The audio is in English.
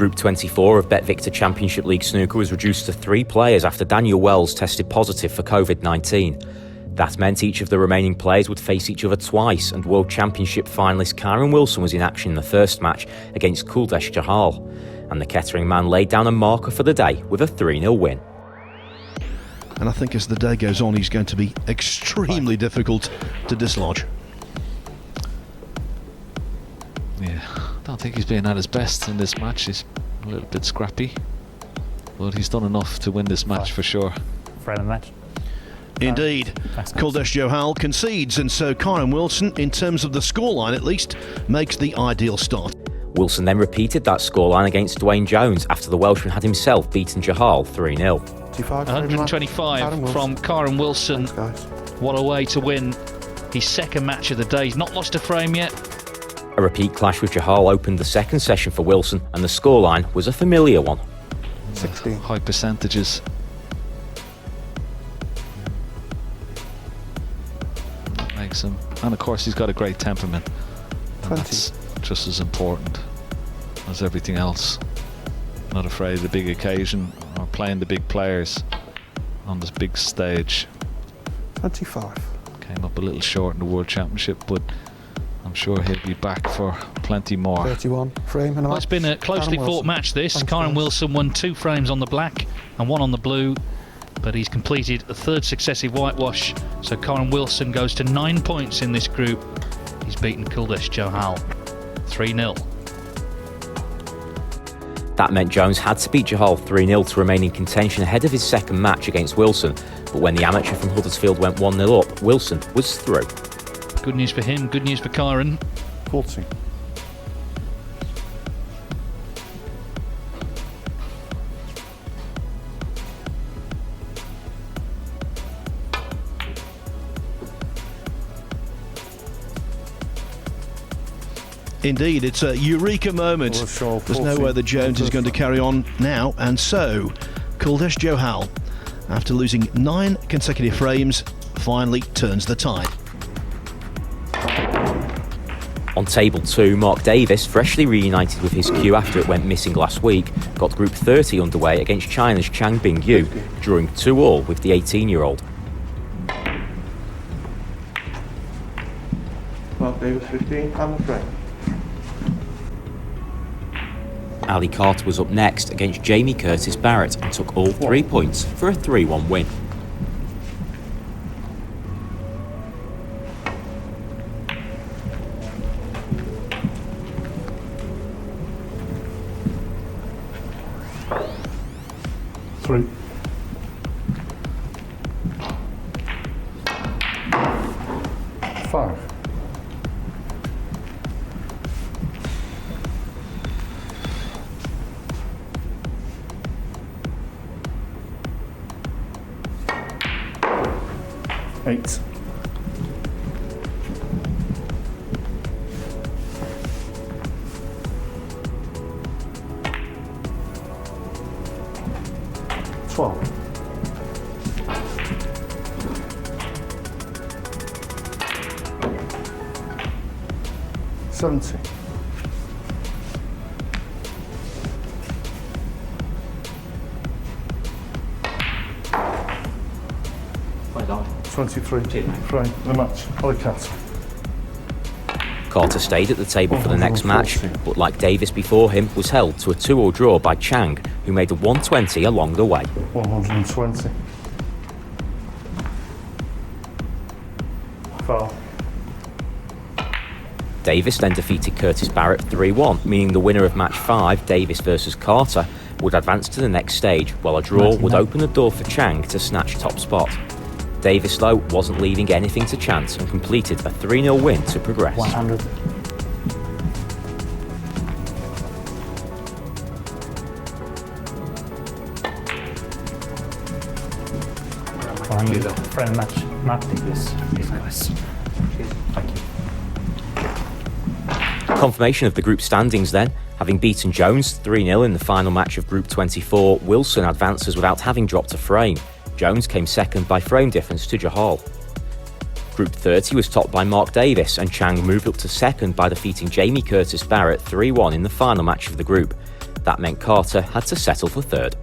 Group 24 of BetVictor Championship League Snooker was reduced to 3 players after Daniel Wells tested positive for COVID-19. That meant each of the remaining players would face each other twice, and World Championship finalist Kyren Wilson was in action in the first match against Kuldesh Jahal. And the Kettering man laid down a marker for the day with a 3-0 win. And I think as the day goes on, he's going to be extremely difficult to dislodge. Yeah, I don't think he's been at his best in this match. He's a little bit scrappy, but he's done enough to win this match for sure. Friend of the match. Indeed. Kuldesh Jahal concedes, and so Kyren Wilson, in terms of the scoreline at least, makes the ideal start. Wilson then repeated that scoreline against Dwayne Jones after the Welshman had himself beaten Jahal 3-0. 125 from Kyren Wilson. Thanks, what a way to win his second match of the day. He's not lost a frame yet. A repeat clash with Jahal opened the second session for Wilson, and the scoreline was a familiar one. 16. High percentages. That makes him. And of course he's got a great temperament. And 20. that's just as important as everything else. Not afraid of the big occasion or playing the big players on this big stage. 25. Came up a little short in the World Championship, but I'm sure he'll be back for plenty more. 31. Frame and a Well, it's been a closely fought match this. Kyren Wilson won 2 frames on the black and 1 on the blue, but he's completed a 3rd successive whitewash, so Kyren Wilson goes to 9 points in this group. He's beaten Kuldesh Jahal 3-0. That meant Jones had to beat Jahal 3-0 to remain in contention ahead of his second match against Wilson, but when the amateur from Huddersfield went 1-0 up, Wilson was through. Good news for him, good news for Kyren. 14. Indeed, it's a eureka moment. There's no way that Jones is going to carry on now, and so Kuldesh Jahal, after losing 9 consecutive frames, finally turns the tide. On table 2, Mark Davis, freshly reunited with his cue after it went missing last week, got Group 30 underway against China's Chang Bingyu, drawing 2-all with the 18-year-old. Mark Davis 15 and the frame. Ali Carter was up next against Jamie Curtis Barrett and took all 3 points for a 3-1 win. Three. Five. Eight. $12. 70. 23. Frame the match. Ali Carter. Carter stayed at the table for the next match, but like Davis before him, was held to a 2-all draw by Chang, who made a 120 along the way. 120. Foul. Davis then defeated Curtis Barrett 3-1, meaning the winner of match 5, Davis versus Carter, would advance to the next stage, while a draw would open the door for Chang to snatch top spot. Davis, though, wasn't leaving anything to chance and completed a 3-0 win to progress. 100. Friend match, not this guys. Thank you. Confirmation of the group standings then. Having beaten Jones 3-0 in the final match of Group 24, Wilson advances without having dropped a frame. Jones came second by frame difference to Jahal. Group 30 was topped by Mark Davis, and Chang moved up to second by defeating Jamie Curtis Barrett 3-1 in the final match of the group. That meant Carter had to settle for third.